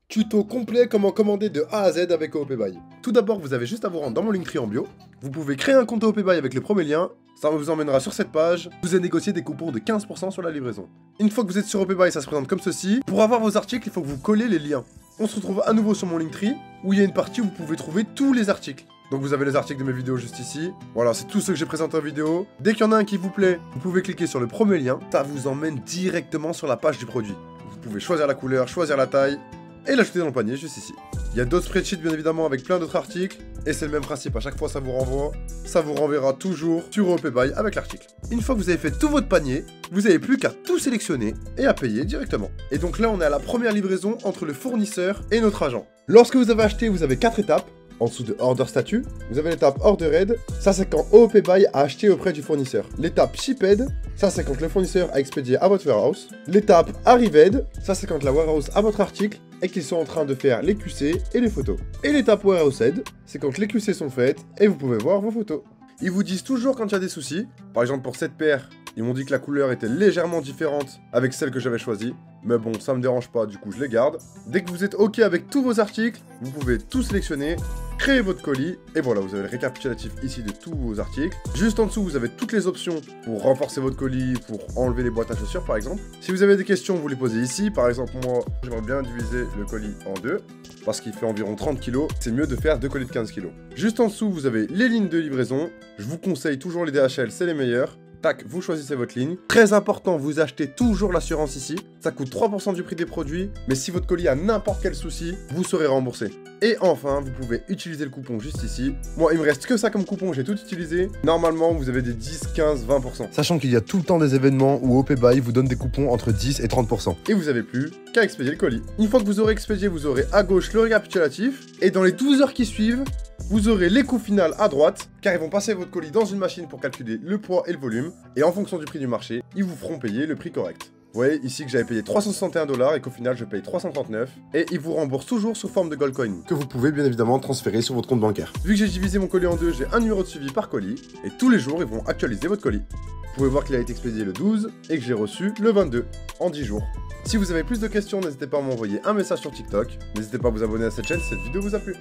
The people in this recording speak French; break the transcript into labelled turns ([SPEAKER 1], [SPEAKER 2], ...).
[SPEAKER 1] Tuto complet comment commander de A à Z avec OP Buy. Tout d'abord, vous avez juste à vous rendre dans mon Linktree en bio. Vous pouvez créer un compte OP Buy avec le premier lien. Ça vous emmènera sur cette page. Vous avez négocié des coupons de 15% sur la livraison. Une fois que vous êtes sur OP Buy, ça se présente comme ceci. Pour avoir vos articles, il faut que vous collez les liens. On se retrouve à nouveau sur mon Linktree, où il y a une partie où vous pouvez trouver tous les articles. Donc vous avez les articles de mes vidéos juste ici. Voilà, c'est tout ce que j'ai présenté en vidéo. Dès qu'il y en a un qui vous plaît, vous pouvez cliquer sur le premier lien. Ça vous emmène directement sur la page du produit. Vous pouvez choisir la couleur, choisir la taille, et l'ajouter dans le panier juste ici. Il y a d'autres spreadsheets bien évidemment avec plein d'autres articles, et c'est le même principe, à chaque fois ça vous renvoie, ça vous renverra toujours sur OP Buy avec l'article. Une fois que vous avez fait tout votre panier, vous n'avez plus qu'à tout sélectionner et à payer directement. Et donc là on est à la première livraison entre le fournisseur et notre agent. Lorsque vous avez acheté, vous avez 4 étapes. En dessous de Order Status, vous avez l'étape Ordered, ça c'est quand OP Buy a acheté auprès du fournisseur. L'étape Shipped, ça c'est quand le fournisseur a expédié à votre warehouse. L'étape Arrived, ça c'est quand la warehouse a votre article et qu'ils sont en train de faire les QC et les photos. Et l'étape Warehoused, c'est quand les QC sont faites et vous pouvez voir vos photos. Ils vous disent toujours quand il y a des soucis. Par exemple pour cette paire, ils m'ont dit que la couleur était légèrement différente avec celle que j'avais choisie. Mais bon, ça me dérange pas, du coup je les garde. Dès que vous êtes OK avec tous vos articles, vous pouvez tout sélectionner, créer votre colis, et voilà, vous avez le récapitulatif ici de tous vos articles. Juste en dessous, vous avez toutes les options pour renforcer votre colis, pour enlever les boîtes à chaussures par exemple. Si vous avez des questions, vous les posez ici. Par exemple, moi, j'aimerais bien diviser le colis en deux, parce qu'il fait environ 30 kg, c'est mieux de faire 2 colis de 15 kg. Juste en dessous, vous avez les lignes de livraison. Je vous conseille toujours les DHL, c'est les meilleurs. Tac, vous choisissez votre ligne. Très important, vous achetez toujours l'assurance ici. Ça coûte 3% du prix des produits, mais si votre colis a n'importe quel souci, vous serez remboursé. Et enfin, vous pouvez utiliser le coupon juste ici. Moi, il me reste que ça comme coupon, j'ai tout utilisé. Normalement, vous avez des 10, 15, 20%. Sachant qu'il y a tout le temps des événements où OP Buy vous donne des coupons entre 10 et 30%. Et vous avez plus qu'à expédier le colis. Une fois que vous aurez expédié, vous aurez à gauche le récapitulatif. Et dans les 12 heures qui suivent, vous aurez les coûts finaux à droite, car ils vont passer votre colis dans une machine pour calculer le poids et le volume, et en fonction du prix du marché, ils vous feront payer le prix correct. Vous voyez ici que j'avais payé 361 $ et qu'au final je paye 339, et ils vous remboursent toujours sous forme de gold coin, que vous pouvez bien évidemment transférer sur votre compte bancaire. Vu que j'ai divisé mon colis en deux, j'ai un numéro de suivi par colis, et tous les jours ils vont actualiser votre colis. Vous pouvez voir qu'il a été expédié le 12, et que j'ai reçu le 22, en 10 jours. Si vous avez plus de questions, n'hésitez pas à m'envoyer un message sur TikTok, n'hésitez pas à vous abonner à cette chaîne si cette vidéo vous a plu.